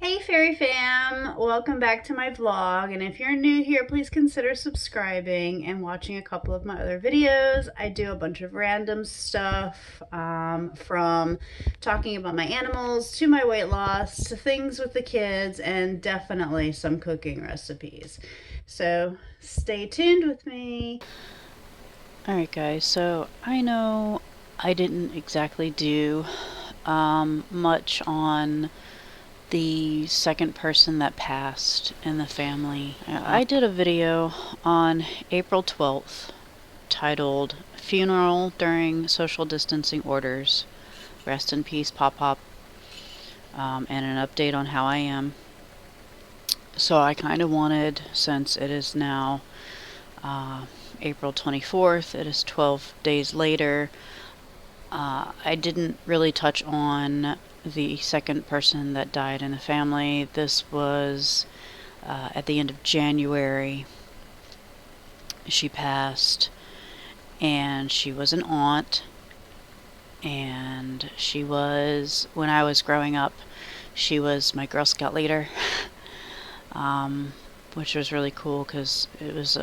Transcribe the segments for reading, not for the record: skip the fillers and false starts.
Hey Fairy Fam, welcome back to my vlog, and if you're new here, please consider subscribing and watching a couple of my other videos. I do a bunch of random stuff, from talking about my animals to my weight loss to things with the kids and definitely some cooking recipes. So stay tuned with me. Alright guys, so I know I didn't exactly do much on the second person that passed in the family. I did a video on April 12th titled Funeral During Social Distancing Orders. Rest in peace, Pop Pop, and an update on how I am. So I kind of wanted, since it is now April 24th, it is 12 days later, I didn't really touch on the second person that died in the family. This was at the end of January. She passed, and she was an aunt, and she was, when I was growing up, she was my Girl Scout leader, which was really cool because it was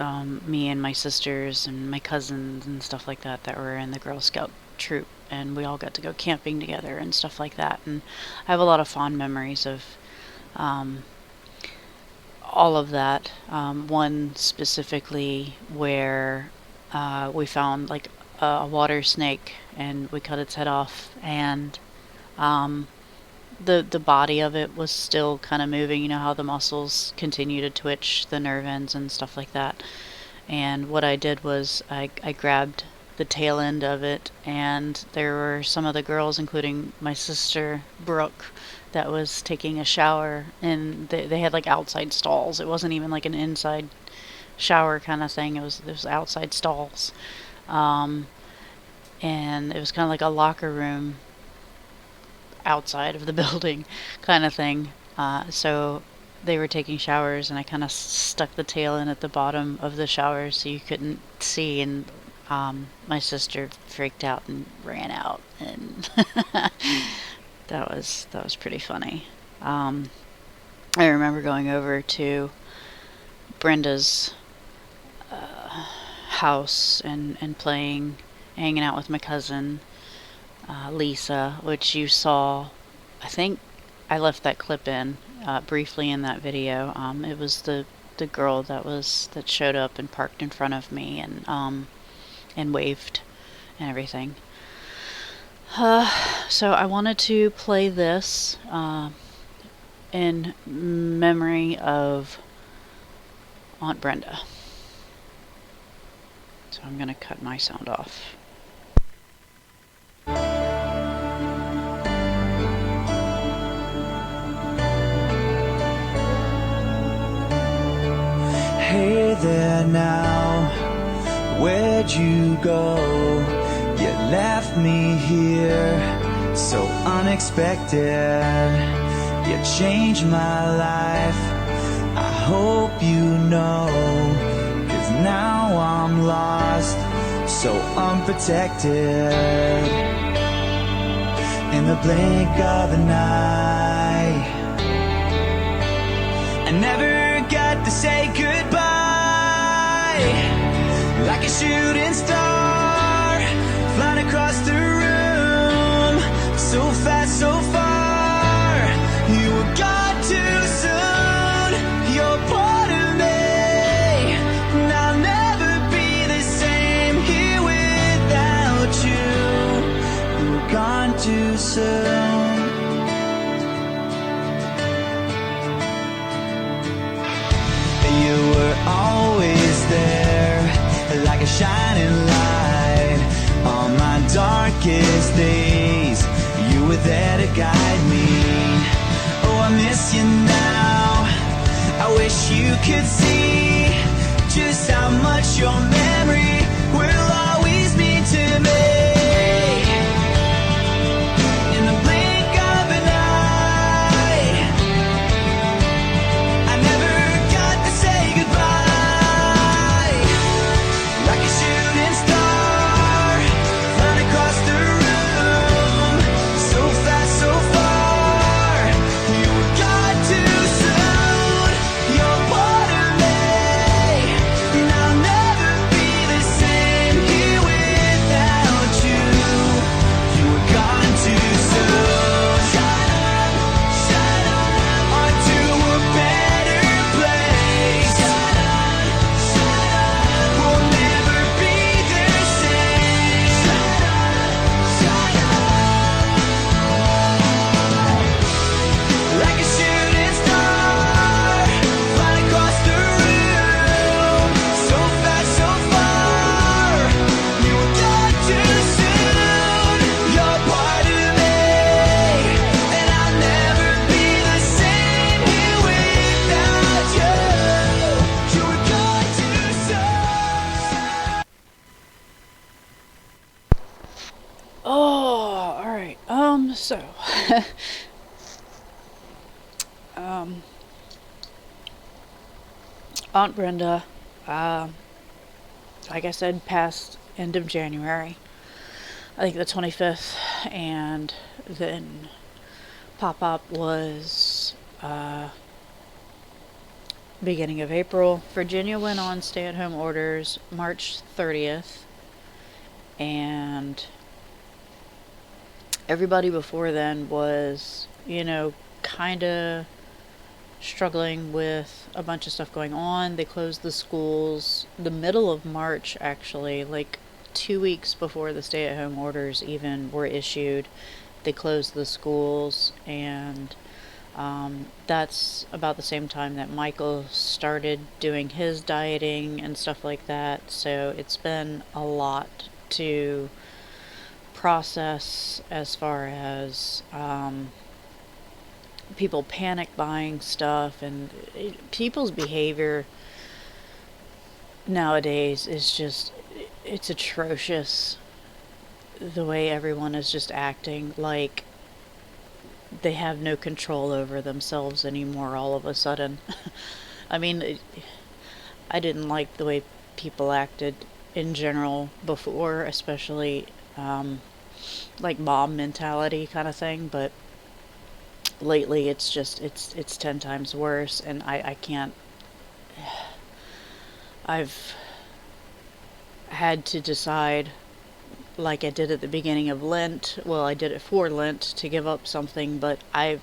me and my sisters and my cousins and stuff like that that were in the Girl Scout troop, and we all got to go camping together and stuff like that. And I have a lot of fond memories of all of that. One specifically where we found like a water snake and we cut its head off, and the body of it was still kind of moving. You know how the muscles continue to twitch, the nerve ends and stuff like that. And what I did was I grabbed the tail end of it, and there were some of the girls, including my sister Brooke, that was taking a shower, and they had like outside stalls. It wasn't even like an inside shower kind of thing. It was outside stalls, and it was kind of like a locker room outside of the building kind of thing. So they were taking showers, and I kind of stuck the tail in at the bottom of the shower so you couldn't see, and my sister freaked out and ran out, and that was pretty funny. I remember going over to Brenda's house and playing, hanging out with my cousin Lisa, which you saw. I think I left that clip in briefly in that video. It was the girl that showed up and parked in front of me and waved and everything. So I wanted to play this in memory of Aunt Brenda. So I'm going to cut my sound off. Hey there now, where'd you go? You left me here so unexpected. You changed my life, I hope you know, 'cause now I'm lost, so unprotected. In the blink of an eye, I never got to say goodbye. Like a shooting star, flying across the room, so fast, so far. You were gone too soon. You're part of me, and I'll never be the same here without you. You were gone too soon. You were always there, like a shining light. On my darkest days, you were there to guide me. Oh, I miss you now. I wish you could see just how much your memory will always mean to me. In the blink of an eye, I never got to say goodbye. Like a shooting star, flying across the room, so fast, so far. You were gone too Aunt Brenda, like I said, passed end of January. I think the 25th, and then Pop-Up was beginning of April. Virginia went on stay-at-home orders March 30th, and everybody before then was, kind of struggling with a bunch of stuff going on. They closed the schools the middle of March, actually, like 2 weeks before the stay-at-home orders even were issued. They closed the schools, and that's about the same time that Michael started doing his dieting and stuff like that. So it's been a lot to process as far as people panic buying stuff, and people's behavior nowadays is just, it's atrocious. The way everyone is just acting like they have no control over themselves anymore all of a sudden. I mean, I didn't like the way people acted in general before, especially like mob mentality kind of thing, but lately it's just, it's 10 times worse, and I can't, I've had to decide, like I did at the beginning of Lent. Well, I did it for Lent to give up something, but I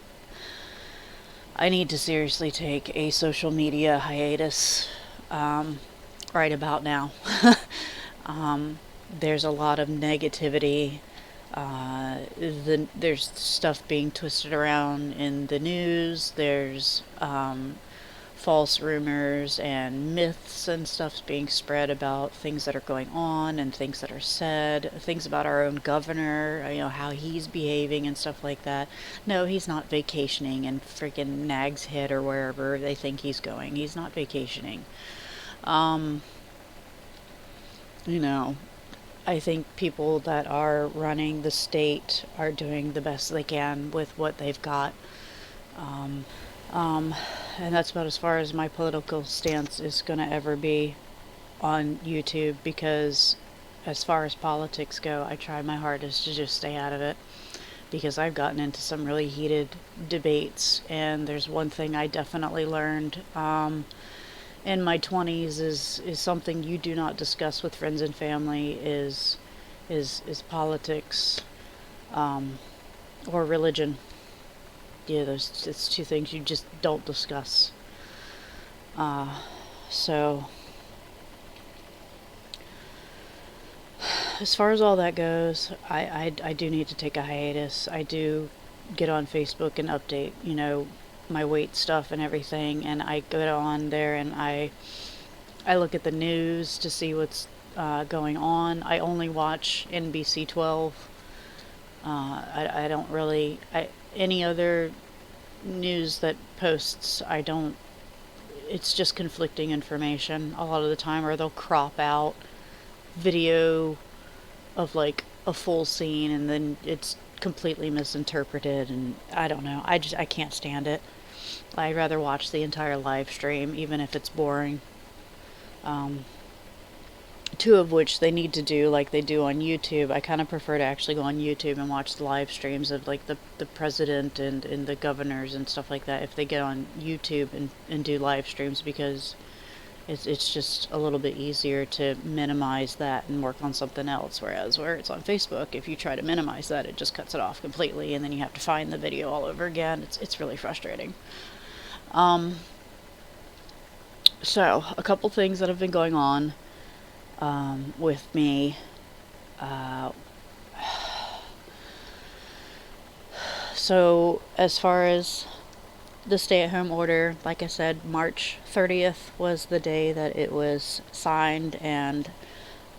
need to seriously take a social media hiatus right about now. There's a lot of negativity. There's stuff being twisted around in the news. There's false rumors and myths and stuff being spread about things that are going on and things that are said, things about our own governor, how he's behaving and stuff like that. No, he's not vacationing in freaking Nag's Head or wherever they think he's going. He's not vacationing. I think people that are running the state are doing the best they can with what they've got. And that's about as far as my political stance is going to ever be on YouTube, because as far as politics go, I try my hardest to just stay out of it, because I've gotten into some really heated debates, and there's one thing I definitely learned in my 20s is something you do not discuss with friends and family is politics or religion. Yeah, it's two things you just don't discuss. So as far as all that goes, I do need to take a hiatus. I do get on Facebook and update, my weight stuff and everything, and I go on there and I look at the news to see what's going on. I only watch NBC 12. I don't really, any other news that posts, I don't, it's just conflicting information a lot of the time, or they'll crop out video of like a full scene and then it's completely misinterpreted, and I don't know. I can't stand it. I'd rather watch the entire live stream, even if it's boring. Two of which they need to do like they do on YouTube. I kind of prefer to actually go on YouTube and watch the live streams of like the president and the governors and stuff like that if they get on YouTube and do live streams, because it's just a little bit easier to minimize that and work on something else. Whereas where it's on Facebook, if you try to minimize that, it just cuts it off completely, and then you have to find the video all over again. It's really frustrating. So a couple things that have been going on with me. So as far as the stay-at-home order, like I said, March 30th was the day that it was signed and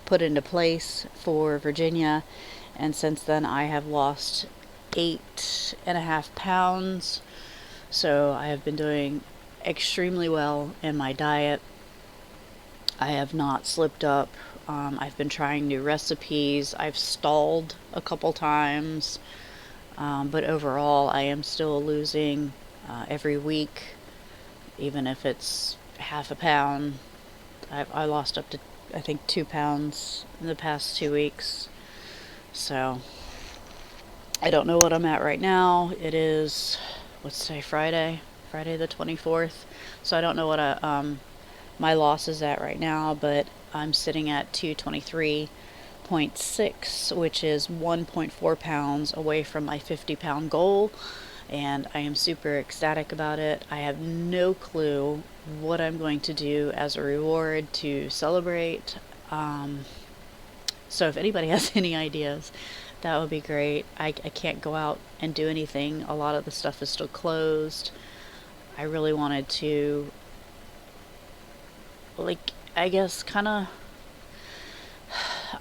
put into place for Virginia, and since then I have lost 8.5 pounds. So I have been doing extremely well in my diet. I have not slipped up. I've been trying new recipes. I've stalled a couple times. But overall, I am still losing every week, even if it's half a pound. I lost up to, I think, 2 pounds in the past 2 weeks. So I don't know what I'm at right now. It is, what's today, Friday the 24th. So I don't know what my loss is at right now, but I'm sitting at 223.6, which is 1.4 pounds away from my 50-pound goal, and I am super ecstatic about it. I have no clue what I'm going to do as a reward to celebrate. So if anybody has any ideas, that would be great. I can't go out and do anything. A lot of the stuff is still closed. I really wanted to, like, I guess kind of,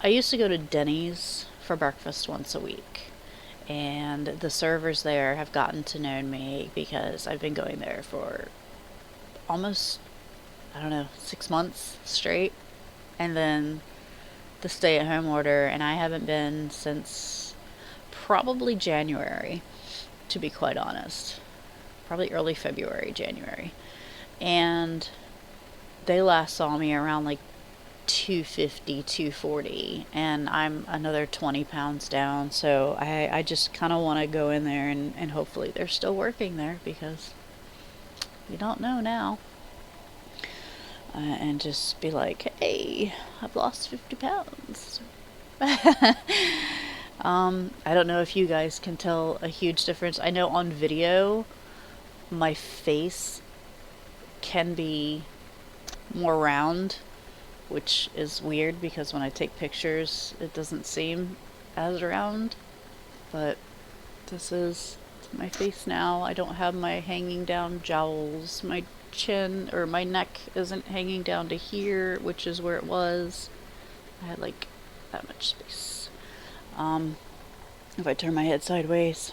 I used to go to Denny's for breakfast once a week, and the servers there have gotten to know me because I've been going there for almost, I don't know, 6 months straight, and then the stay-at-home order, and I haven't been since probably January, to be quite honest. Probably early February, January. And they last saw me around like 250, 240, and I'm another 20 pounds down. So I just kind of want to go in there and hopefully they're still working there, because you don't know now. And just be like, hey, I've lost 50 pounds. I don't know if you guys can tell a huge difference. I know on video, my face can be more round, which is weird because when I take pictures, it doesn't seem as round. But this is my face now. I don't have my hanging down jowls. My chin or my neck isn't hanging down to here, which is where it was. I had like that much space. If I turn my head sideways,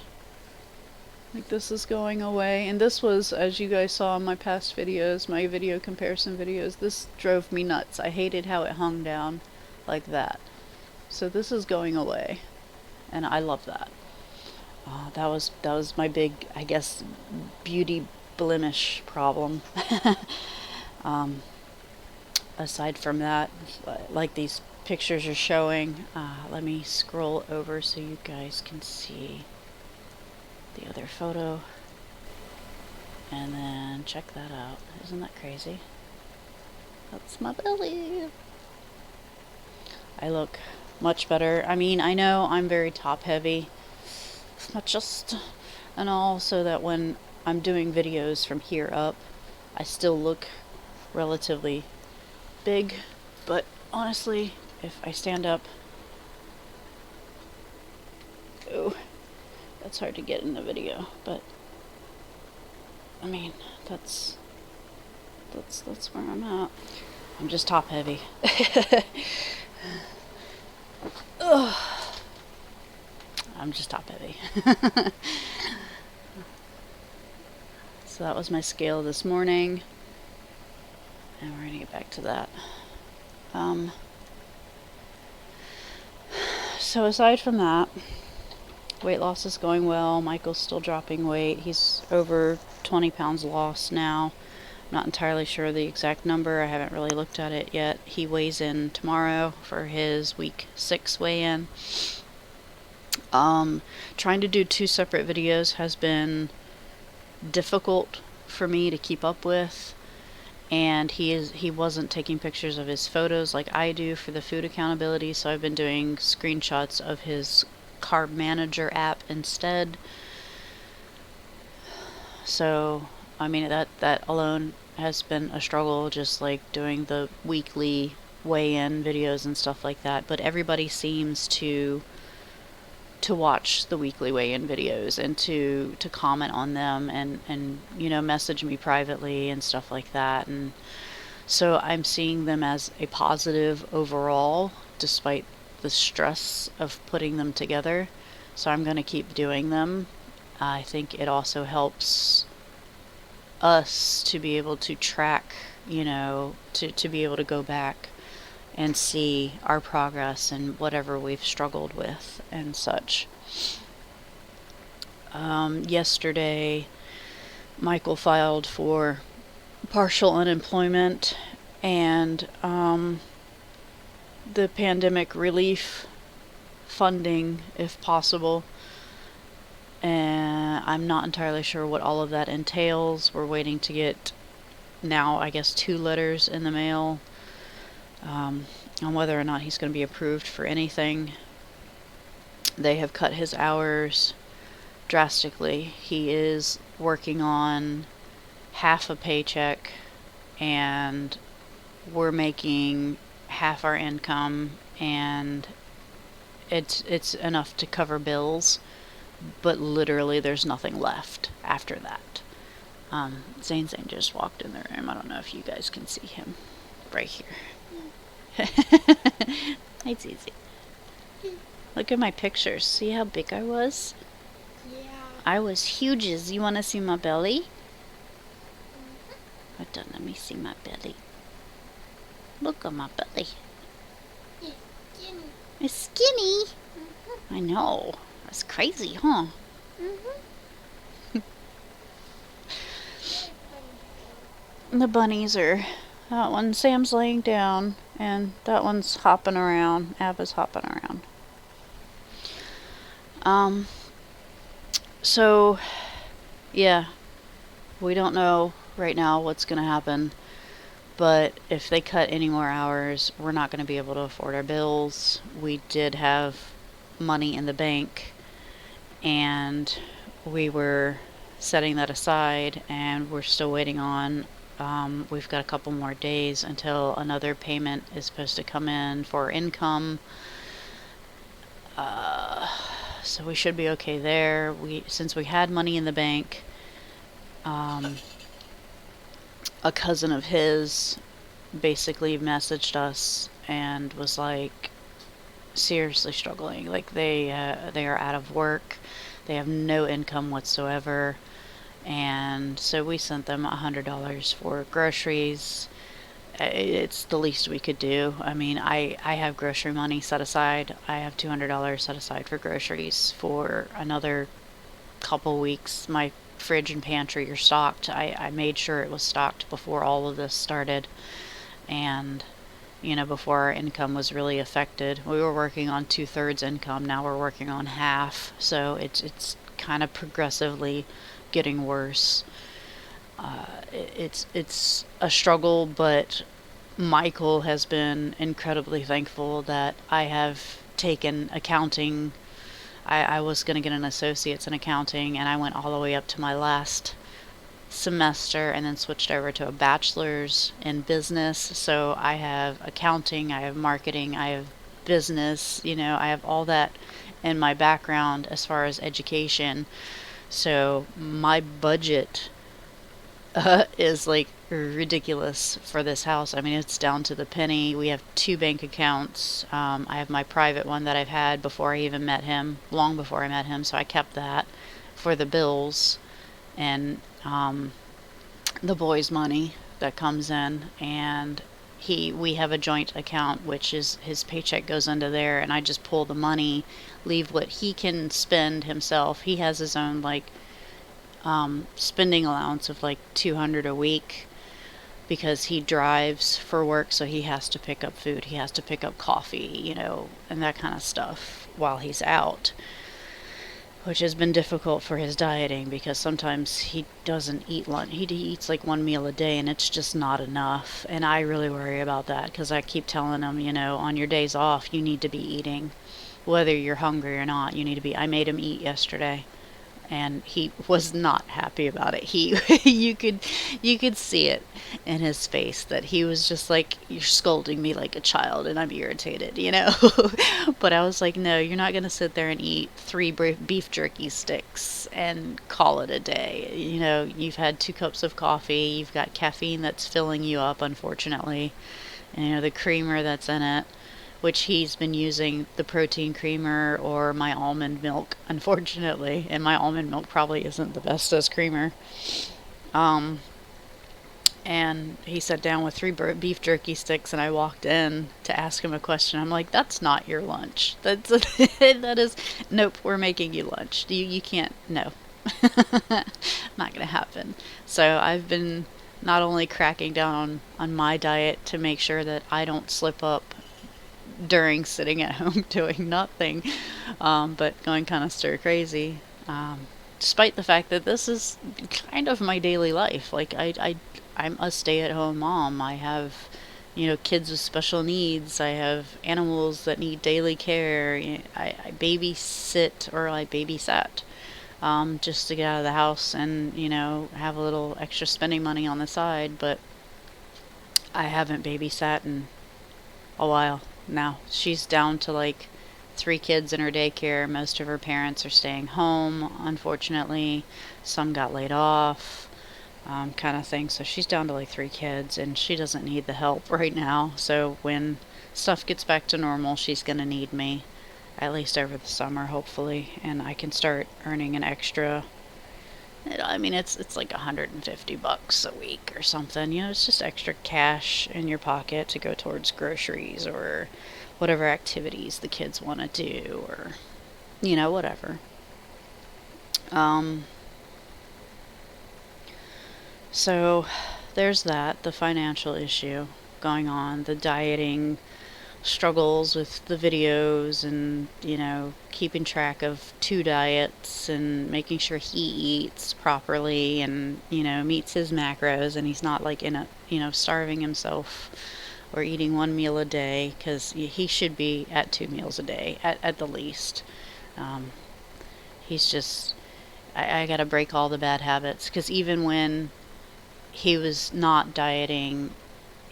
like, this is going away. And this was, as you guys saw in my past videos, my video comparison videos, this drove me nuts. I hated how it hung down like that. So this is going away, and I love that. That was my big, I guess, beauty blemish problem. Aside from that, like these pictures are showing, let me scroll over so you guys can see the other photo, and then check that out. Isn't that crazy? That's my belly. I look much better. I mean, I know I'm very top heavy, not just, and also that when I'm doing videos from here up, I still look relatively big, but honestly, if I stand up, oh, that's hard to get in the video, but I mean, that's where I'm at. I'm just top heavy. Ugh. I'm just top heavy. So that was my scale this morning, and we're gonna get back to that. So aside from that, weight loss is going well. Michael's still dropping weight. He's over 20 pounds lost now. I'm not entirely sure the exact number. I haven't really looked at it yet. He weighs in tomorrow for his week 6 weigh-in. Trying to do 2 separate videos has been difficult for me to keep up with, and he wasn't taking pictures of his photos like I do for the food accountability, so I've been doing screenshots of his carb manager app instead. So I mean, that alone has been a struggle, just like doing the weekly weigh-in videos and stuff like that. But everybody seems to watch the weekly weigh-in videos and to comment on them and you know, message me privately and stuff like that. And so I'm seeing them as a positive overall, despite the stress of putting them together. So I'm going to keep doing them. I think it also helps us to be able to track, you know, to be able to go back and see our progress and whatever we've struggled with and such. Yesterday Michael filed for partial unemployment and the pandemic relief funding, if possible. And I'm not entirely sure what all of that entails. We're waiting to get now, I guess, 2 letters in the mail on whether or not he's going to be approved for anything. They have cut his hours drastically. He is working on half a paycheck, and we're making half our income, and it's enough to cover bills, but literally there's nothing left after that. Zane just walked in the room. I don't know if you guys can see him right here. Hi, Zizi. Look at my pictures. See how big I was? Yeah. I was huge. You want to see my belly? Hold on, let me see my belly. Look at my belly. It's skinny. It's skinny. I know. That's crazy, huh? The bunnies are... That one, Sam's laying down, and that one's hopping around. Abba's hopping around. So, yeah. We don't know right now what's going to happen. But if they cut any more hours, we're not going to be able to afford our bills. We did have money in the bank, and we were setting that aside, and we're still waiting on... we've got a couple more days until another payment is supposed to come in for income. So we should be okay there. Since we had money in the bank, a cousin of his basically messaged us and was like seriously struggling. Like they are out of work. They have no income whatsoever. And so we sent them $100 for groceries. It's the least we could do. I mean, I have grocery money set aside. I have $200 set aside for groceries for another couple weeks. My fridge and pantry are stocked. I made sure it was stocked before all of this started, and before our income was really affected. We were working on 2/3 income. Now we're working on half. So it's kind of progressively getting worse. It's a struggle, but Michael has been incredibly thankful that I have taken accounting. I was going to get an associate's in accounting, and I went all the way up to my last semester and then switched over to a bachelor's in business. So I have accounting, I have marketing, I have business, I have all that in my background as far as education. So my budget is like ridiculous for this house. I mean, it's down to the penny. We have 2 bank accounts. I have my private one that I've had before I even met him, long before I met him, so I kept that for the bills and the boys' money that comes in. And we have a joint account, which is his paycheck goes into there, and I just pull the money, leave what he can spend himself. He has his own spending allowance of like $200 a week because he drives for work, so he has to pick up food, he has to pick up coffee, and that kind of stuff while he's out, which has been difficult for his dieting because sometimes he doesn't eat lunch. He eats like 1 meal a day, and it's just not enough. And I really worry about that because I keep telling him, on your days off, you need to be eating. Whether you're hungry or not, you need to be. I made him eat yesterday, and he was not happy about it. You could see it in his face that he was just like, you're scolding me like a child, and I'm irritated, But I was like, no, you're not gonna sit there and eat 3 beef jerky sticks and call it a day. You've had 2 cups of coffee, you've got caffeine that's filling you up, unfortunately, and the creamer that's in it, which he's been using the protein creamer or my almond milk, unfortunately. And my almond milk probably isn't the best as creamer. And he sat down with 3 beef jerky sticks, and I walked in to ask him a question. I'm like, that's not your lunch. That is, nope, we're making you lunch. You can't, no. Not gonna happen. So I've been not only cracking down on my diet to make sure that I don't slip up during sitting at home doing nothing, but going kind of stir crazy. Despite the fact that this is kind of my daily life. Like I'm a stay-at-home mom. I have, kids with special needs. I have animals that need daily care. I babysit, or I babysat, just to get out of the house and, have a little extra spending money on the side. But I haven't babysat in a while now. She's down to like 3 kids in her daycare. Most of her parents are staying home, unfortunately. Some got laid off, kind of thing. So she's down to like 3 kids, and she doesn't need the help right now. So when stuff gets back to normal, she's going to need me, at least over the summer, hopefully, and I can start earning an extra. I mean, it's like $150 a week or something. It's just extra cash in your pocket to go towards groceries or whatever activities the kids want to do, or whatever. So there's that, the financial issue going on, the dieting struggles with the videos, and keeping track of 2 diets and making sure he eats properly and meets his macros, and he's not like in a starving himself or eating 1 meal a day, because he should be at 2 meals a day at the least. He's just, I gotta break all the bad habits, because even when he was not dieting,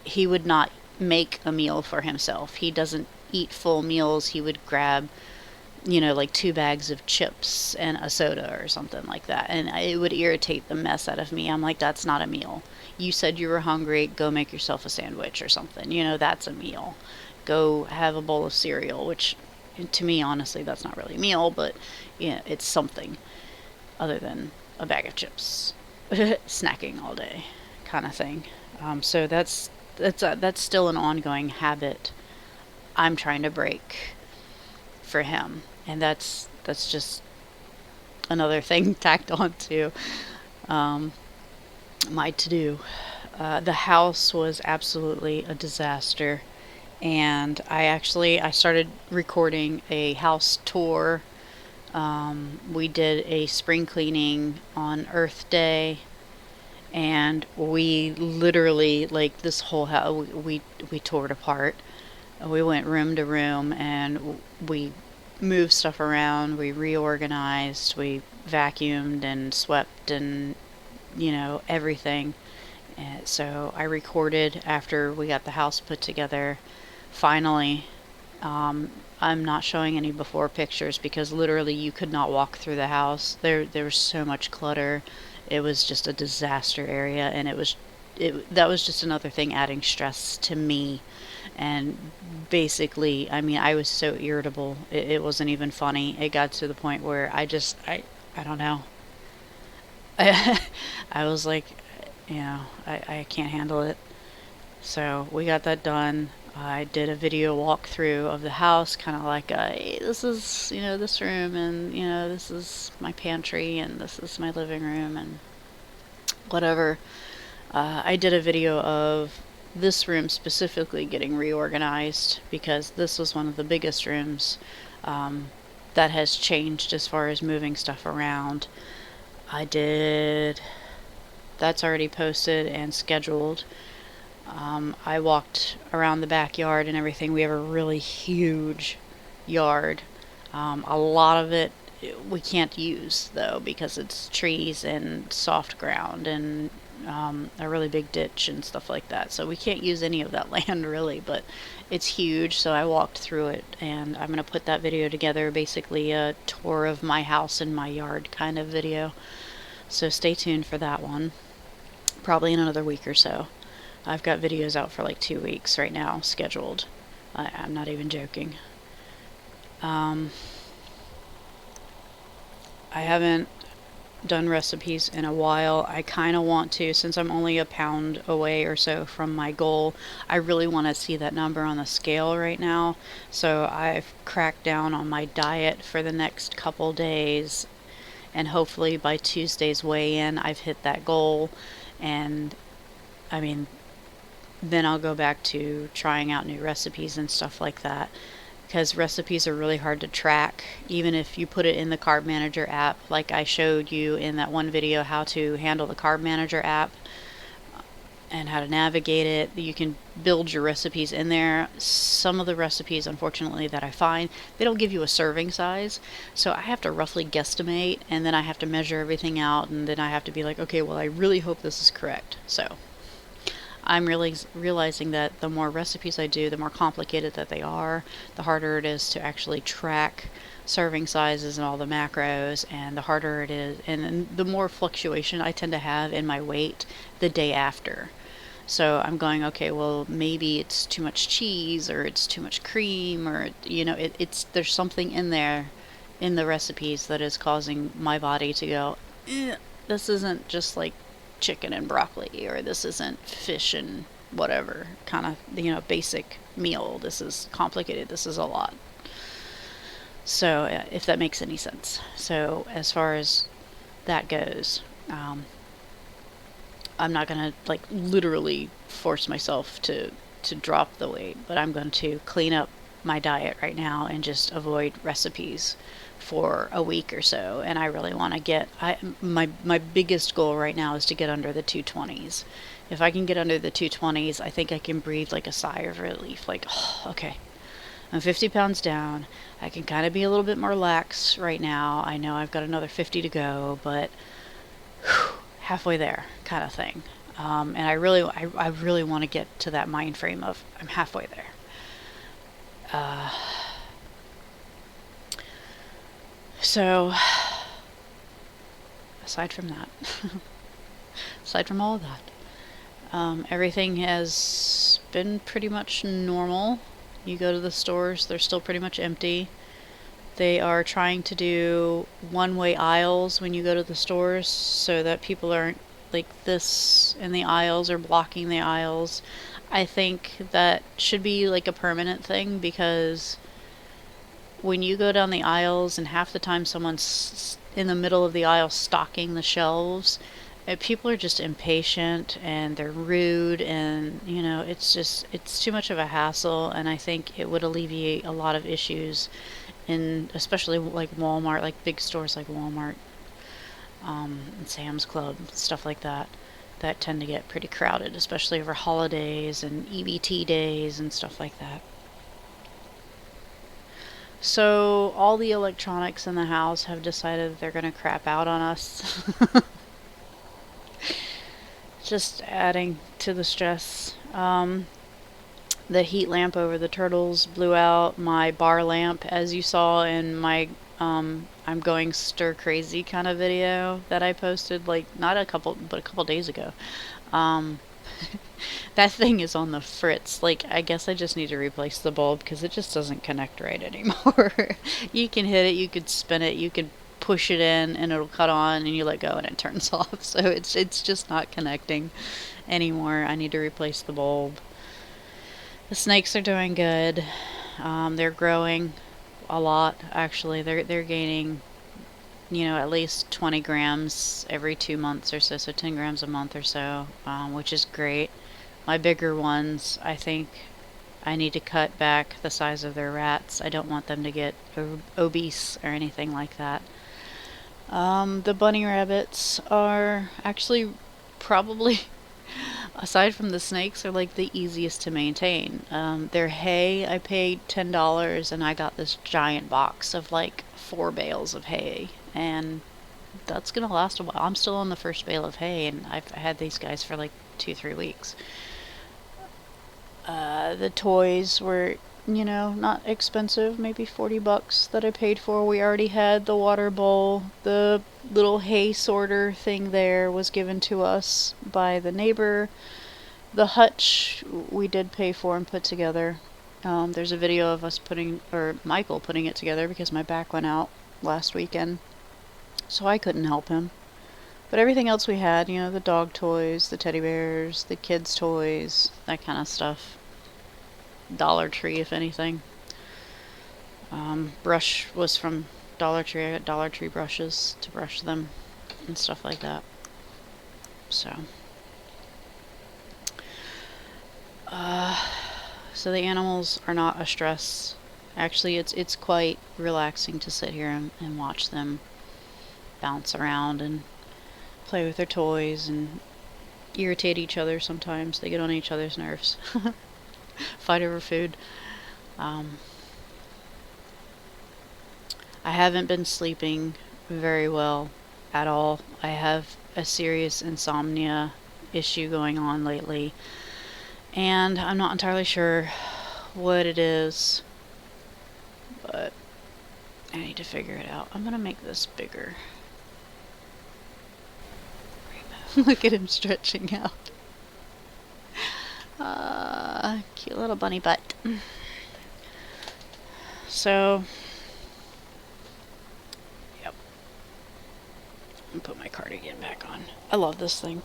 he would not make a meal for himself. He doesn't eat full meals. He would grab, like 2 bags of chips and a soda or something like that. And it would irritate the mess out of me. I'm like, that's not a meal. You said you were hungry. Go make yourself a sandwich or something. That's a meal. Go have a bowl of cereal, which to me, honestly, that's not really a meal, but it's something other than a bag of chips. Snacking all day kind of thing. So that's still an ongoing habit I'm trying to break for him, and that's just another thing tacked on to my to-do. The house was absolutely a disaster, and I started recording a house tour. We did a spring cleaning on Earth Day, and we literally, like, this whole house, we tore it apart. We went room to room, and we moved stuff around, we reorganized, we vacuumed and swept and everything. And so I recorded after we got the house put together finally. I'm not showing any before pictures, because literally you could not walk through the house. There was so much clutter. It was just a disaster area, and that was just another thing adding stress to me. And basically, I mean, I was so irritable. It wasn't even funny. It got to the point where I don't know. I was like, I can't handle it. So we got that done. I did a video walkthrough of the house, kind of like, hey, this is, this room, and, this is my pantry, and this is my living room, and whatever. I did a video of this room specifically getting reorganized, because this was one of the biggest rooms that has changed as far as moving stuff around. That's already posted and scheduled. I walked around the backyard and everything. We have a really huge yard. A lot of it we can't use, though, because it's trees and soft ground and a really big ditch and stuff like that. So we can't use any of that land, really, but it's huge. So I walked through it, and I'm going to put that video together, basically a tour of my house and my yard kind of video. So stay tuned for that one, probably in another week or so. I've got videos out for like 2 weeks right now, scheduled. I'm not even joking. I haven't done recipes in a while. I kind of want to, since I'm only a pound away or so from my goal. I really want to see that number on the scale right now. So I've cracked down on my diet for the next couple days, and hopefully by Tuesday's weigh-in I've hit that goal. And I mean, then I'll go back to trying out new recipes and stuff like that, because recipes are really hard to track. Even if you put it in the Carb Manager app, like I showed you in that one video how to handle the Carb Manager app and how to navigate it, you can build your recipes in there. Some of the recipes, unfortunately, that I find, they don't give you a serving size, so I have to roughly guesstimate, and then I have to measure everything out, and then I have to be like, okay, well, I really hope this is correct. So I'm really realizing that the more recipes I do, the more complicated that they are, the harder it is to actually track serving sizes and all the macros, and the harder it is, and the more fluctuation I tend to have in my weight the day after. So I'm going, okay, well, maybe it's too much cheese, or it's too much cream, or it's there's something in there in the recipes that is causing my body to go, this isn't just like chicken and broccoli, or this isn't fish and whatever kind of basic meal. This is complicated. This is a lot. So if that makes any sense. So as far as that goes, I'm not going to like literally force myself to drop the weight, but I'm going to clean up my diet right now and just avoid recipes for a week or so. And I really want to get, my biggest goal right now is to get under the 220s. If I can get under the 220s, I think I can breathe like a sigh of relief, like, oh, okay, I'm 50 pounds down. I can kind of be a little bit more lax right now. I know I've got another 50 to go, but whew, halfway there kind of thing. And I really want to get to that mind frame of I'm halfway there. So aside from that, aside from all of that, everything has been pretty much normal. You go to the stores, they're still pretty much empty. They are trying to do one-way aisles when you go to the stores, so that people aren't like this in the aisles or blocking the aisles. I think that should be like a permanent thing, because when you go down the aisles and half the time someone's in the middle of the aisle stocking the shelves, people are just impatient and they're rude, and it's too much of a hassle. And I think it would alleviate a lot of issues in especially like Walmart, like big stores like Walmart, and Sam's Club, stuff like that tend to get pretty crowded, especially over holidays and EBT days and stuff like that. So all the electronics in the house have decided that they're going to crap out on us. Just adding to the stress. The heat lamp over the turtles blew out. My bar lamp, as you saw in my I'm going stir crazy kind of video that I posted, like not a couple days ago. That thing is on the fritz. Like, I guess I just need to replace the bulb because it just doesn't connect right anymore. You can hit it, you could spin it, you could push it in and it'll cut on, and you let go and it turns off. So it's just not connecting anymore. I need to replace the bulb. The snakes are doing good. They're growing a lot, actually. They're gaining, at least 20 grams every 2 months or so, so 10 grams a month or so, which is great. My bigger ones, I think I need to cut back the size of their rats. I don't want them to get obese or anything like that. The bunny rabbits are actually probably, aside from the snakes, are like the easiest to maintain. Their hay, I paid $10 and I got this giant box of like 4 bales of hay, and that's gonna last a while. I'm still on the first bale of hay, and I've had these guys for like 2-3 weeks. The toys were, not expensive, maybe $40 that I paid for. We already had the water bowl. The little hay sorter thing there was given to us by the neighbor. The hutch we did pay for and put together. There's a video of us Michael putting it together, because my back went out last weekend, so I couldn't help him. But everything else we had, the dog toys, the teddy bears, the kids' toys, that kind of stuff. Dollar Tree, if anything. Brush was from Dollar Tree. I got Dollar Tree brushes to brush them and stuff like that. So, so the animals are not a stress. Actually, it's quite relaxing to sit here and watch them bounce around and play with their toys and irritate each other sometimes. They get on each other's nerves. Fight over food. I haven't been sleeping very well at all. I have a serious insomnia issue going on lately, and I'm not entirely sure what it is, but I need to figure it out. I'm gonna make this bigger. Look at him stretching out. Cute little bunny butt. So, yep. And put my cardigan back on. I love this thing.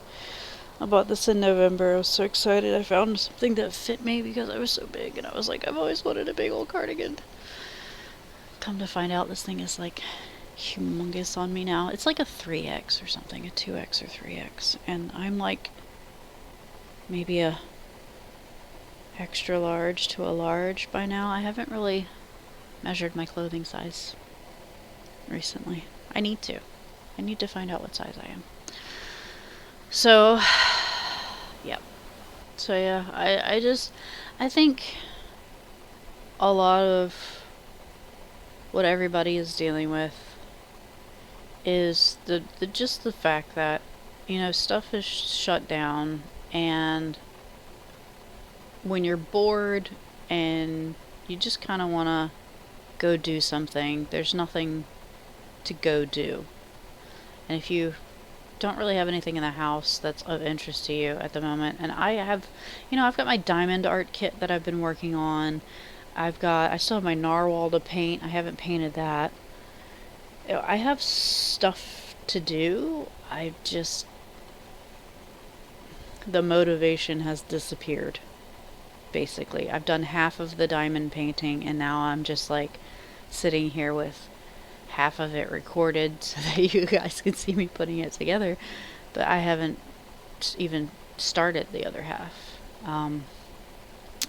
I bought this in November. I was so excited. I found something that fit me because I was so big, and I was like, I've always wanted a big old cardigan. Come to find out, this thing is like humongous on me now. It's like a 3X or something, a 2X or 3X, and I'm like maybe a extra large to a large by now. I haven't really measured my clothing size recently. I need to find out what size I am. So, yep. So yeah, I think a lot of what everybody is dealing with is just the fact that, stuff is shut down, and when you're bored and you just kind of want to go do something, there's nothing to go do. And if you don't really have anything in the house that's of interest to you at the moment, and I've got my diamond art kit that I've been working on. I still have my narwhal to paint. I haven't painted that. I have stuff to do. The motivation has disappeared, basically. I've done half of the diamond painting, and now I'm just like sitting here with half of it recorded so that you guys can see me putting it together, but I haven't even started the other half.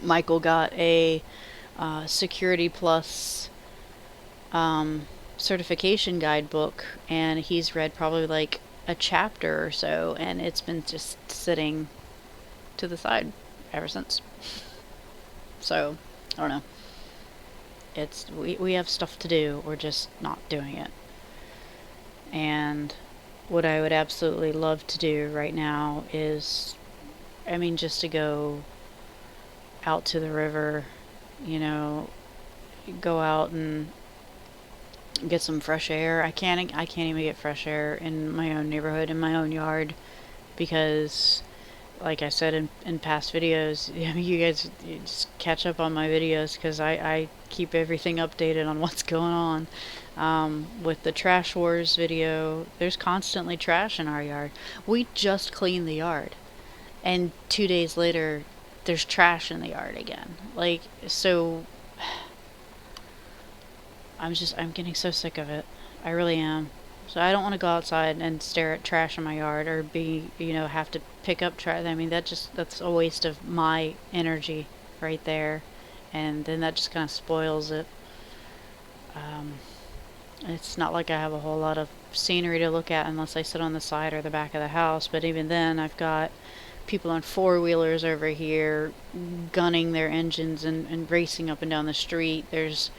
Michael got a Security Plus certification guidebook, and he's read probably like a chapter or so, and it's been just sitting to the side ever since. So, I don't know. We have stuff to do, we're just not doing it. And what I would absolutely love to do right now is, just to go out to the river, go out and get some fresh air. I can't even get fresh air in my own neighborhood, in my own yard, because like I said in past videos, you guys just catch up on my videos, because I keep everything updated on what's going on. With the Trash Wars video, there's constantly trash in our yard. We just cleaned the yard, and 2 days later, there's trash in the yard again. Like, so I'm getting so sick of it. I really am. So I don't want to go outside and stare at trash in my yard, or have to pick up trash. That's a waste of my energy right there. And then that just kind of spoils it. It's not like I have a whole lot of scenery to look at unless I sit on the side or the back of the house. But even then, I've got people on four-wheelers over here gunning their engines and racing up and down the street. There's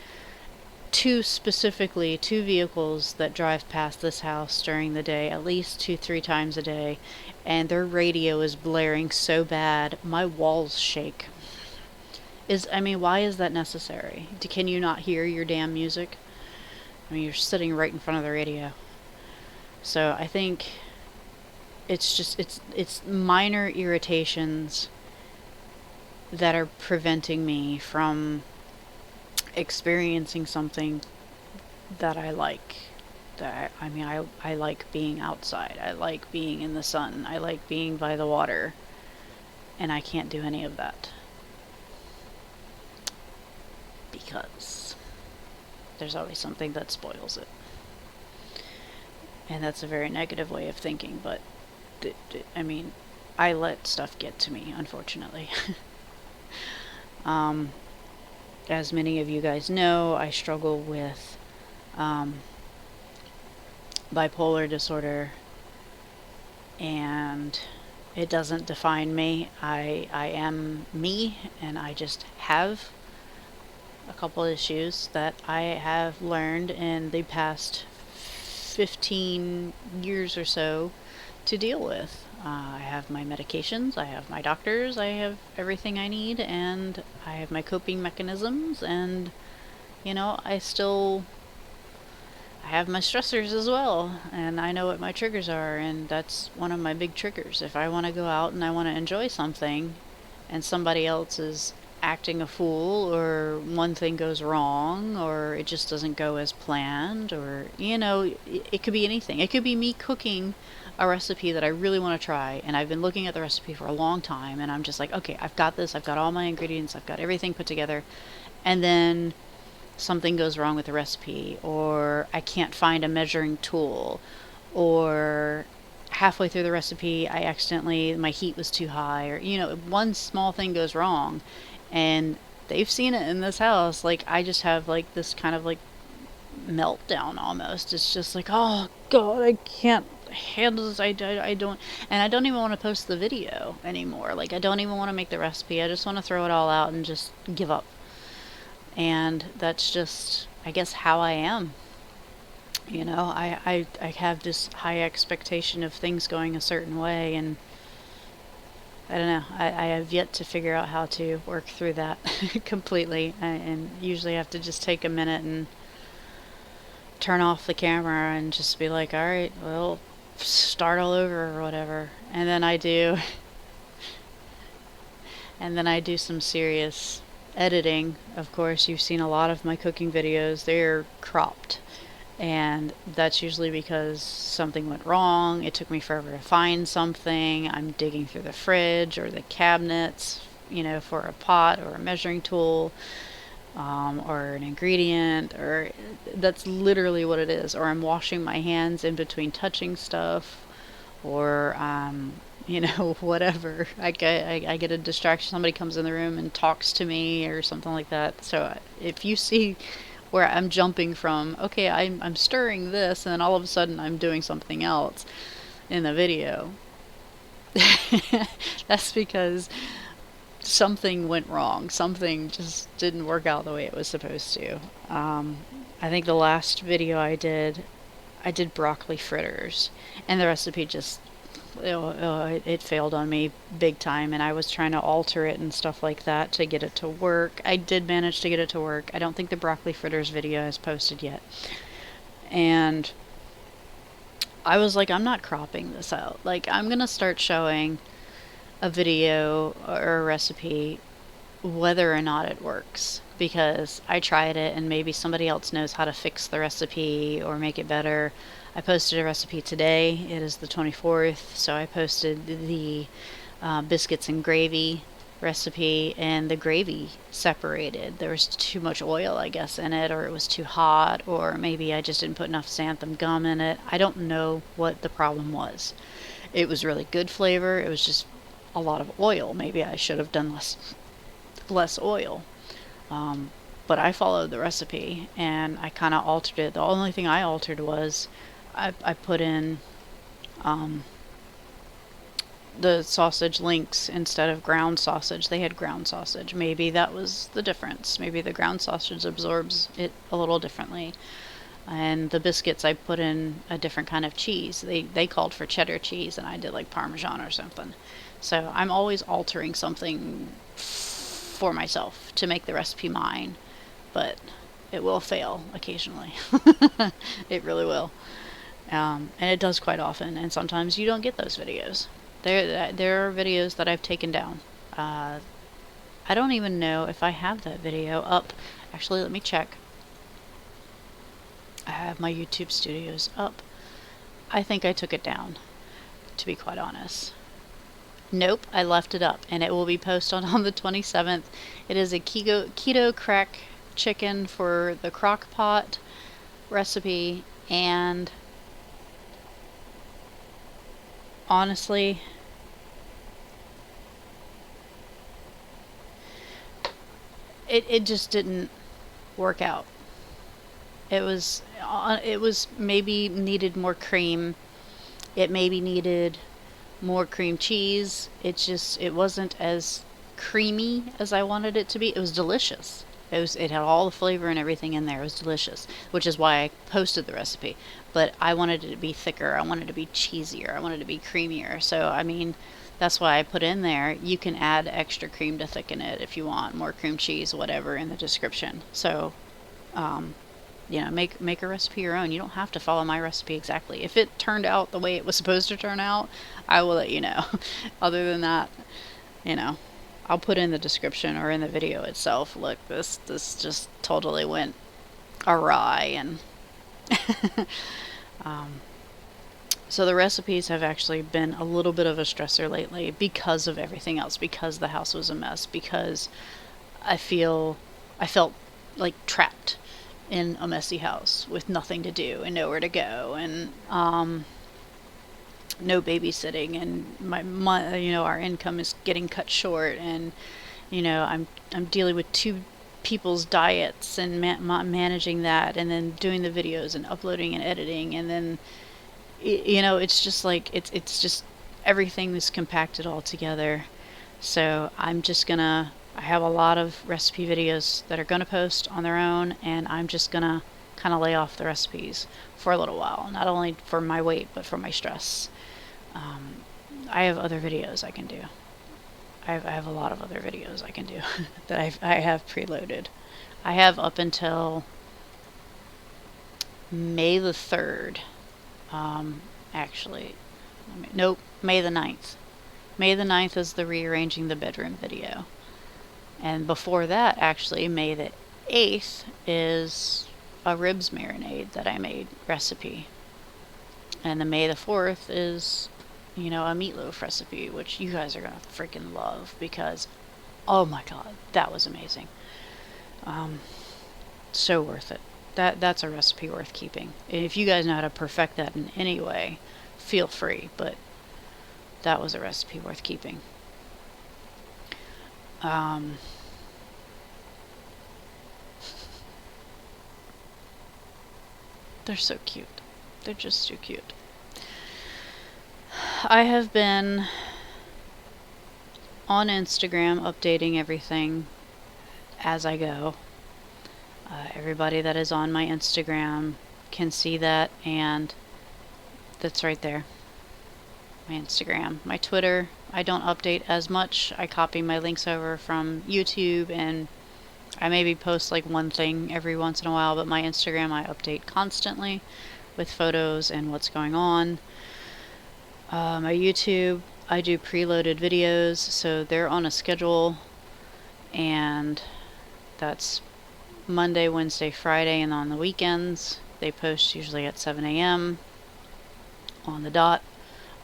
two vehicles that drive past this house during the day, at least 2-3 times a day, and their radio is blaring so bad my walls shake. Why is that necessary? Can you not hear your damn music? You're sitting right in front of the radio. So I think it's minor irritations that are preventing me from experiencing something that I like. I like being outside. I like being in the sun. I like being by the water. And I can't do any of that, because there's always something that spoils it. And that's a very negative way of thinking, but I mean, I let stuff get to me, unfortunately. As many of you guys know, I struggle with bipolar disorder, and it doesn't define me. I am me, and I just have a couple issues that I have learned in the past 15 years or so to deal with. I have my medications, I have my doctors, I have everything I need, and I have my coping mechanisms, and I have my stressors as well, and I know what my triggers are, and that's one of my big triggers. If I want to go out and I want to enjoy something, and somebody else is acting a fool, or one thing goes wrong, or it just doesn't go as planned, or, it could be anything. It could be me cooking a recipe that I really want to try, and I've been looking at the recipe for a long time, and I'm just like, okay, I've got this, I've got all my ingredients, I've got everything put together, and then something goes wrong with the recipe, or I can't find a measuring tool, or halfway through the recipe my heat was too high, or one small thing goes wrong, and they've seen it in this house. Like, I just have like this kind of like meltdown almost. It's just like, oh god, I can't handle this. I don't, and I don't even want to post the video anymore. Like, I don't even want to make the recipe. I just want to throw it all out and just give up. And that's just, I guess, how I am. I have this high expectation of things going a certain way, and I don't know. I have yet to figure out how to work through that completely. And usually I have to just take a minute and turn off the camera and just be like, all right, well, start all over or whatever. And then I do. And then I do some serious editing. Of course, you've seen a lot of my cooking videos. They're cropped. And that's usually because something went wrong. It took me forever to find something. I'm digging through the fridge or the cabinets, for a pot or a measuring tool, or an ingredient, or that's literally what it is. Or I'm washing my hands in between touching stuff, or whatever. I get a distraction. Somebody comes in the room and talks to me or something like that. So if you see where I'm jumping from, okay, I'm stirring this, and then all of a sudden I'm doing something else in the video, that's because something went wrong. Something just didn't work out the way it was supposed to. I think the last video I did broccoli fritters, and the recipe just it failed on me big time, and I was trying to alter it and stuff like that to get it to work. I did manage to get it to work. I don't think the broccoli fritters video is posted yet. And I was like, I'm not cropping this out. Like, I'm gonna start showing a video or a recipe whether or not it works, because I tried it and maybe somebody else knows how to fix the recipe or make it better. I posted a recipe today. It is the 24th, so I posted the biscuits and gravy recipe, and the gravy separated. There was too much oil, I guess, in it, or it was too hot, or maybe I just didn't put enough xanthan gum in it. I don't know what the problem was. It was really good flavor. It was just a lot of oil. Maybe I should have done less oil. But I followed the recipe, and I kind of altered it. The only thing I altered was I put in the sausage links instead of ground sausage. They had ground sausage. Maybe that was the difference. Maybe the ground sausage absorbs it a little differently. And the biscuits, I put in a different kind of cheese. They called for cheddar cheese, and I did like Parmesan or something. So I'm always altering something for myself to make the recipe mine, but it will fail occasionally. It really will. And it does quite often, and sometimes you don't get those videos. There are videos that I've taken down. I don't even know if I have that video up. Actually, let me check. I have my YouTube studios up. I think I took it down, to be quite honest. Nope, I left it up, and it will be posted on the 27th. It is a keto crack chicken for the crock pot recipe, and honestly, it just didn't work out. It was maybe needed more cream. It maybe needed more cream cheese. It wasn't as creamy as I wanted it to be. It was delicious. It had all the flavor and everything in there. It was delicious, which is why I posted the recipe. But I wanted it to be thicker. I wanted it to be cheesier. I wanted it to be creamier. So I mean, that's why I put in there. You can add extra cream to thicken it if you want, more cream cheese, whatever, in the description. So, make a recipe your own. You don't have to follow my recipe exactly. If it turned out the way it was supposed to turn out, I will let you know. Other than that, I'll put in the description or in the video itself. Look, this just totally went awry, and so the recipes have actually been a little bit of a stressor lately because of everything else, because the house was a mess, because I felt like trapped in a messy house with nothing to do and nowhere to go, and no babysitting, and our income is getting cut short, and I'm dealing with two people's diets and managing that, and then doing the videos and uploading and editing, and then it's just like it's just everything is compacted all together. So I have a lot of recipe videos that are gonna post on their own, and I'm just gonna kind of lay off the recipes for a little while, not only for my weight but for my stress. I have other videos I can do. I have a lot of other videos I can do that I have preloaded. I have up until May the 3rd. Actually, nope, May the 9th. May the 9th is the rearranging the bedroom video. And before that, actually, May the 8th is a ribs marinade that I made recipe. And the May the 4th is, a meatloaf recipe, which you guys are going to freaking love because, oh my god, that was amazing. So worth it. That's a recipe worth keeping. And if you guys know how to perfect that in any way, feel free, but that was a recipe worth keeping. They're so cute. They're just too cute. I have been on Instagram updating everything as I go. Everybody that is on my Instagram can see that, and that's right there. My Instagram. My Twitter, I don't update as much. I copy my links over from YouTube, and I maybe post like one thing every once in a while, but my Instagram I update constantly with photos and what's going on. My YouTube, I do preloaded videos, so they're on a schedule, and that's Monday, Wednesday, Friday, and on the weekends. They post usually at 7 a.m. on the dot,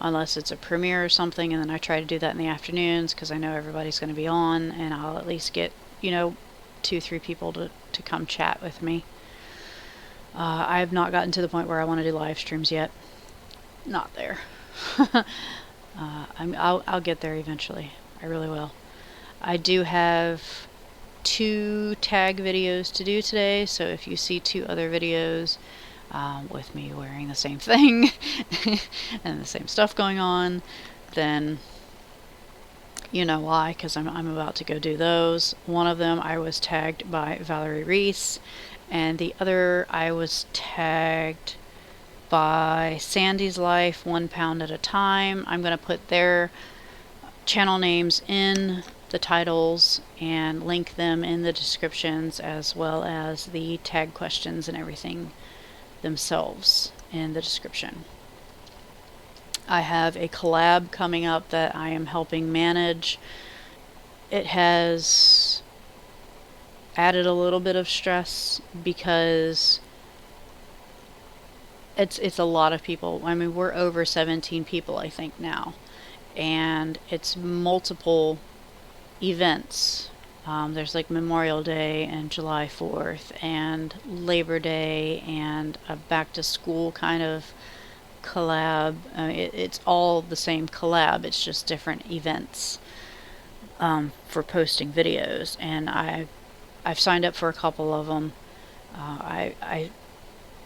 unless it's a premiere or something, and then I try to do that in the afternoons because I know everybody's going to be on, and I'll at least get, 2-3 people to come chat with me. I have not gotten to the point where I want to do live streams yet. Not there. I'll get there eventually. I really will. I do have 2 tag videos to do today, so if you see 2 other videos with me wearing the same thing and the same stuff going on, then you know why, because I'm about to go do those. One of them I was tagged by Valerie Reese, and the other I was tagged by Sandy's Life 1 pound at a time. I'm going to put their channel names in the titles and link them in the descriptions, as well as the tag questions and everything themselves in the description. I have a collab coming up that I am helping manage. It has added a little bit of stress because it's a lot of people. I mean, we're over 17 people, I think, now, and it's multiple events. There's like Memorial Day and July 4th and Labor Day and a back to school kind of collab. It's all the same collab, it's just different events for posting videos. And I've signed up for a couple of them.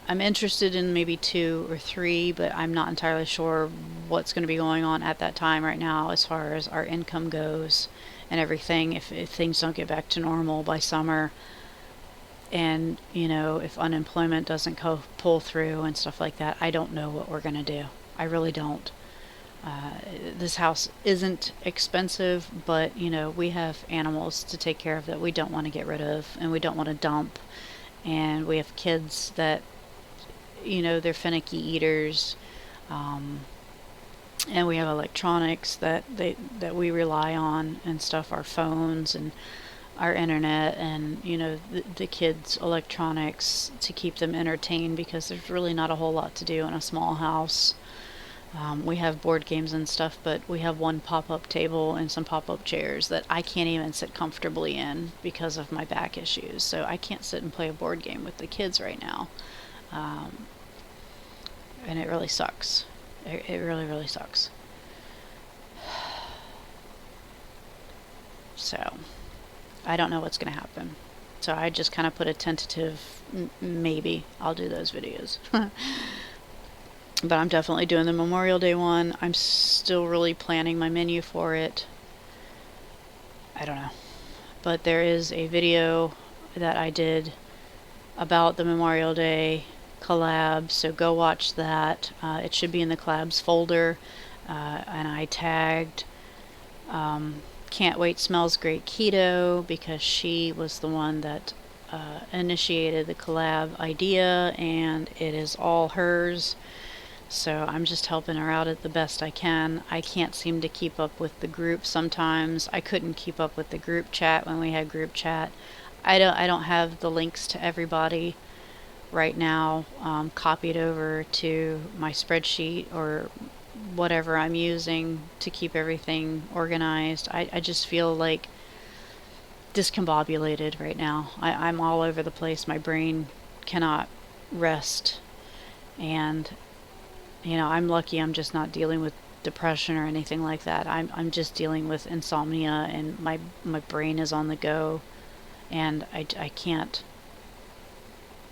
I'm interested in maybe 2 or 3, but I'm not entirely sure what's going to be going on at that time right now as far as our income goes and everything. If things don't get back to normal by summer, and if unemployment doesn't pull through and stuff like that, I don't know what we're going to do. I really don't. This house isn't expensive, but we have animals to take care of that we don't want to get rid of and we don't want to dump, and we have kids that they're finicky eaters, and we have electronics that we rely on and stuff, our phones and our internet, and the kids' electronics to keep them entertained, because there's really not a whole lot to do in a small house. We have board games and stuff, but we have one pop-up table and some pop-up chairs that I can't even sit comfortably in because of my back issues. So I can't sit and play a board game with the kids right now. And it really sucks. It really, really sucks. So I don't know what's going to happen. So I just kind of put a tentative, maybe I'll do those videos. But I'm definitely doing the Memorial Day one. I'm still really planning my menu for it. I don't know. But there is a video that I did about the Memorial Day collab, so go watch that. It should be in the collabs folder. And I tagged Can't Wait Smells Great Keto, because she was the one that initiated the collab idea, and it is all hers. So I'm just helping her out at the best I can. I can't seem to keep up with the group sometimes. I couldn't keep up with the group chat when we had group chat. I don't have the links to everybody right now copied over to my spreadsheet or whatever I'm using to keep everything organized. I just feel like discombobulated right now. I'm all over the place. My brain cannot rest, and I'm lucky I'm just not dealing with depression or anything like that. I'm just dealing with insomnia, and my brain is on the go, and I can't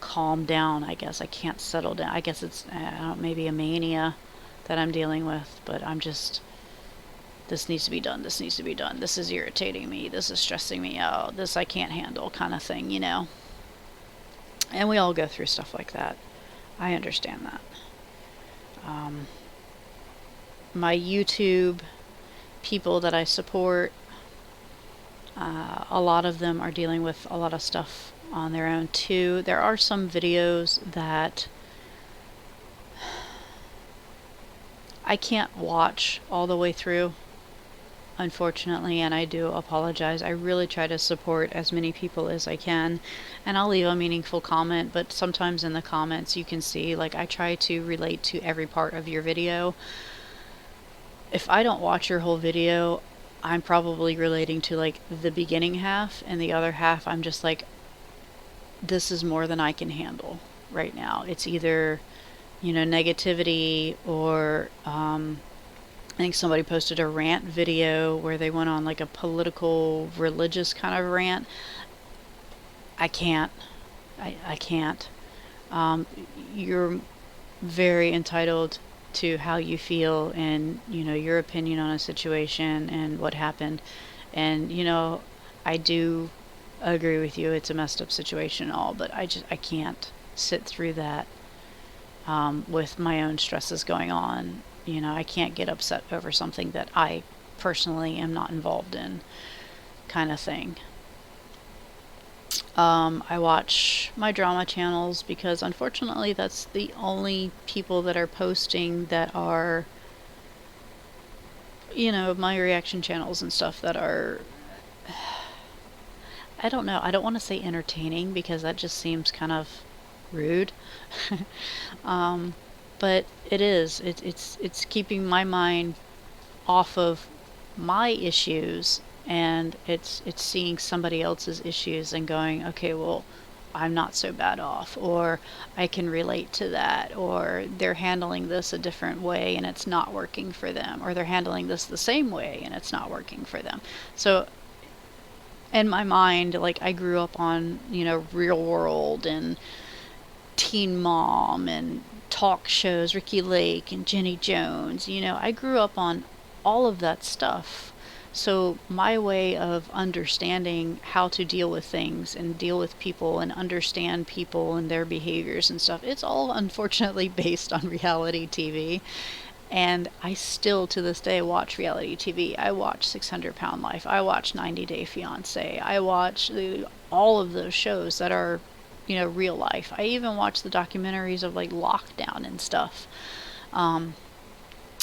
calm down. I guess I can't settle down. I guess it's maybe a mania that I'm dealing with, but I'm just, this needs to be done, this needs to be done, this is irritating me, this is stressing me out, this I can't handle kind of thing, And we all go through stuff like that. I understand that. My YouTube people that I support, a lot of them are dealing with a lot of stuff on their own too. There are some videos that I can't watch all the way through, unfortunately, and I do apologize. I really try to support as many people as I can, and I'll leave a meaningful comment, but sometimes in the comments you can see, like, I try to relate to every part of your video. If I don't watch your whole video, I'm probably relating to like the beginning half, and the other half I'm just like, this is more than I can handle right now. It's either negativity, or I think somebody posted a rant video where they went on like a political, religious kind of rant. I can't. I can't. You're very entitled to how you feel and your opinion on a situation and what happened, and I do agree with you, it's a messed up situation and all, but I can't sit through that with my own stresses going on. I can't get upset over something that I personally am not involved in, kind of thing. I watch my drama channels because unfortunately that's the only people that are posting that are, my reaction channels and stuff that are, I don't know, I don't want to say entertaining because that just seems kind of rude. But it is. It's keeping my mind off of my issues and it's seeing somebody else's issues and going, okay, well, I'm not so bad off, or I can relate to that, or they're handling this a different way and it's not working for them, or they're handling this the same way and it's not working for them. So in my mind, like, I grew up on, Real World and Teen Mom and talk shows, Ricky Lake and Jenny Jones. I grew up on all of that stuff. So my way of understanding how to deal with things and deal with people and understand people and their behaviors and stuff, it's all unfortunately based on reality TV. And I still to this day watch reality TV. I watch 600 Pound Life. I watch 90 Day Fiance. I watch all of those shows that are, real life. I even watch the documentaries of like lockdown and stuff.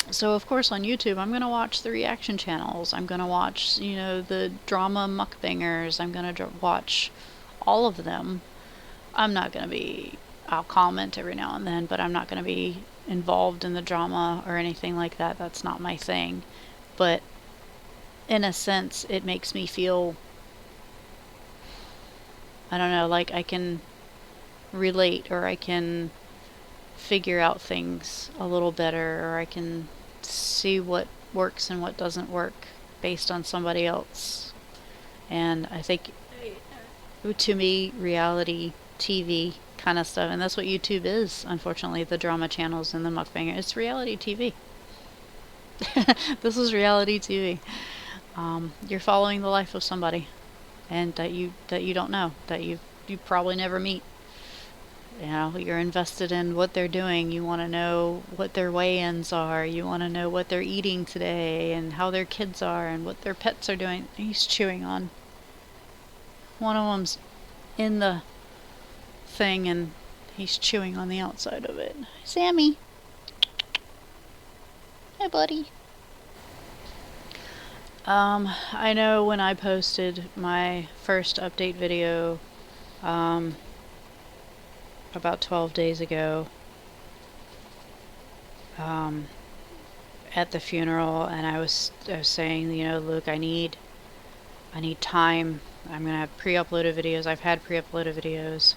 So of course on YouTube I'm gonna watch the reaction channels. I'm gonna watch, the drama mukbangers. I'm gonna watch all of them. I'm not gonna be. I'll comment every now and then, but I'm not gonna be involved in the drama or anything like that. That's not my thing. But in a sense, it makes me feel, I don't know, like I can relate, or I can figure out things a little better, or I can see what works and what doesn't work based on somebody else. And I think, to me, reality TV kind of stuff, and that's what YouTube is, unfortunately, the drama channels and the mukbanger, it's reality TV. This is reality TV. You're following the life of somebody, and that you don't know, that you probably never meet. You're invested in what they're doing. You want to know what their weigh-ins are. You want to know what they're eating today and how their kids are and what their pets are doing. He's chewing on. One of them's in the thing and he's chewing on the outside of it. Sammy. Hi, buddy. I know when I posted my first update video, about 12 days ago, at the funeral, and I was saying, Luke, I need time. I'm gonna have pre-uploaded videos. I've had pre-uploaded videos,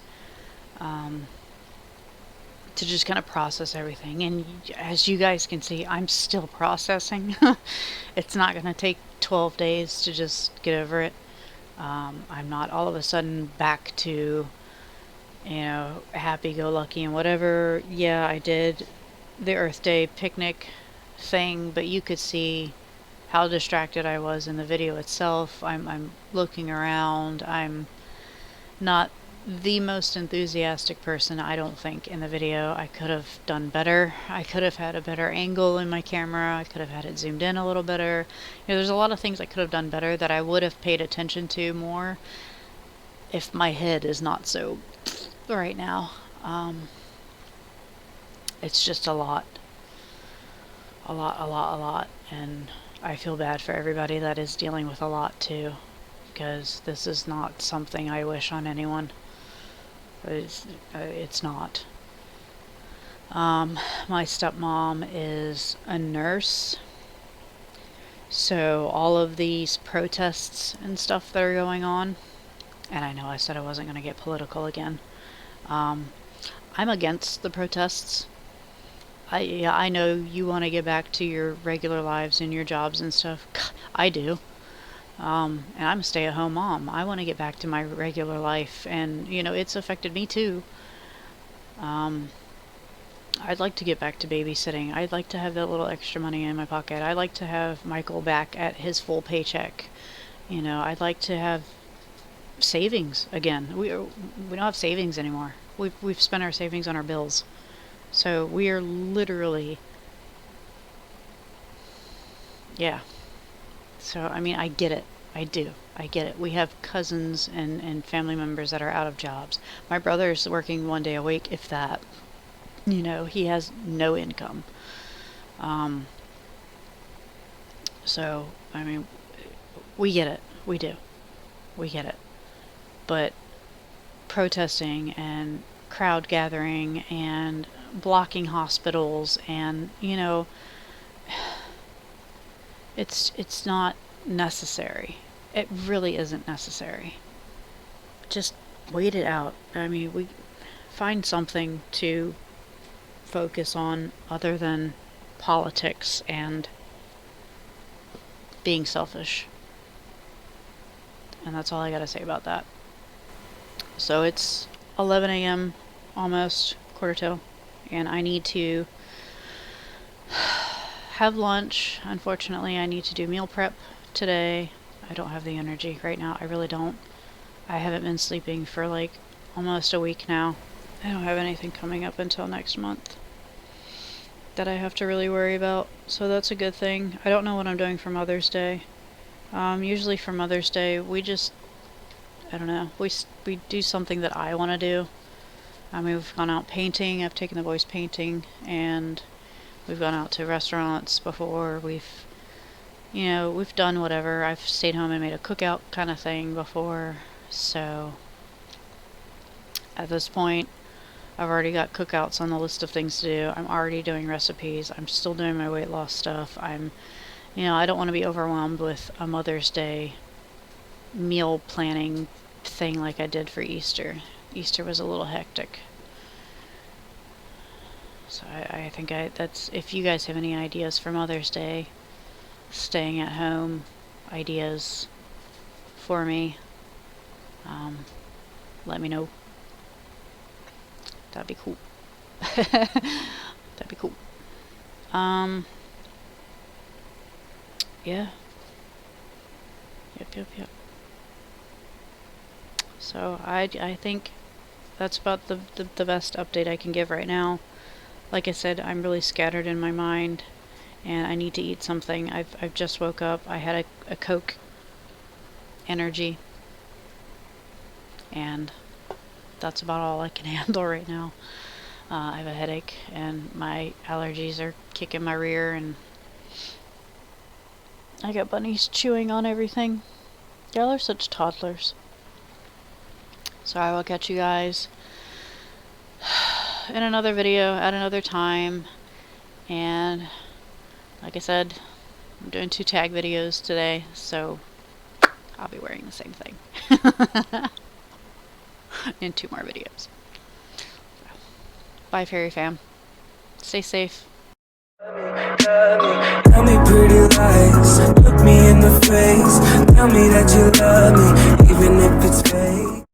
to just kind of process everything. And as you guys can see, I'm still processing. It's not gonna take 12 days to just get over it. I'm not all of a sudden back to, happy-go-lucky and whatever. Yeah, I did the Earth Day picnic thing, but you could see how distracted I was in the video itself. I'm looking around. I'm not the most enthusiastic person, I don't think, in the video. I could have done better. I could have had a better angle in my camera. I could have had it zoomed in a little better. There's a lot of things I could have done better that I would have paid attention to more if my head is not so right now. It's just a lot. And I feel bad for everybody that is dealing with a lot too, because this is not something I wish on anyone. It's not. My stepmom is a nurse, so all of these protests and stuff that are going on, and I know I said I wasn't going to get political again. I'm against the protests. I know you want to get back to your regular lives and your jobs and stuff. I do. And I'm a stay-at-home mom. I want to get back to my regular life, and it's affected me too. I'd like to get back to babysitting. I'd like to have that little extra money in my pocket. I'd like to have Michael back at his full paycheck. I'd like to have savings again. We don't have savings anymore. We've spent our savings on our bills. So we are literally, yeah. So, I get it. I do. I get it. We have cousins and family members that are out of jobs. My brother's working 1 day a week, if that. He has no income. So, we get it. We do. We get it. But protesting and crowd gathering and blocking hospitals, and it's not necessary. it really isn't necessary. Just wait it out. I mean, we find something to focus on other than politics and being selfish. And that's all I gotta say about that. So it's 11 a.m. almost, quarter till, and I need to have lunch. Unfortunately, I need to do meal prep today. I don't have the energy right now. I really don't. I haven't been sleeping for like almost a week now. I don't have anything coming up until next month that I have to really worry about, so that's a good thing. I don't know what I'm doing for Mother's Day. Usually for Mother's Day, I don't know, we do something that I want to do. We've gone out painting. I've taken the boys painting, and we've gone out to restaurants before. We've done whatever. I've stayed home and made a cookout kind of thing before. So at this point, I've already got cookouts on the list of things to do. I'm already doing recipes. I'm still doing my weight loss stuff. I don't want to be overwhelmed with a Mother's Day meal planning thing like I did for Easter. Easter was a little hectic. So I think that's, if you guys have any ideas for Mother's Day, staying at home ideas for me, let me know. That'd be cool. That'd be cool. Yeah. Yep. So I think that's about the best update I can give right now. Like I said, I'm really scattered in my mind, and I need to eat something. I've just woke up. I had a Coke energy, and that's about all I can handle right now. I have a headache, and my allergies are kicking my rear, and I got bunnies chewing on everything. Y'all are such toddlers. So I will catch you guys in another video at another time. And like I said, I'm doing 2 tag videos today, so I'll be wearing the same thing in 2 more videos. Bye, Fairy Fam. Stay safe. Tell me pretty lies, look me in the face. Tell me that you love me, even if it's fake.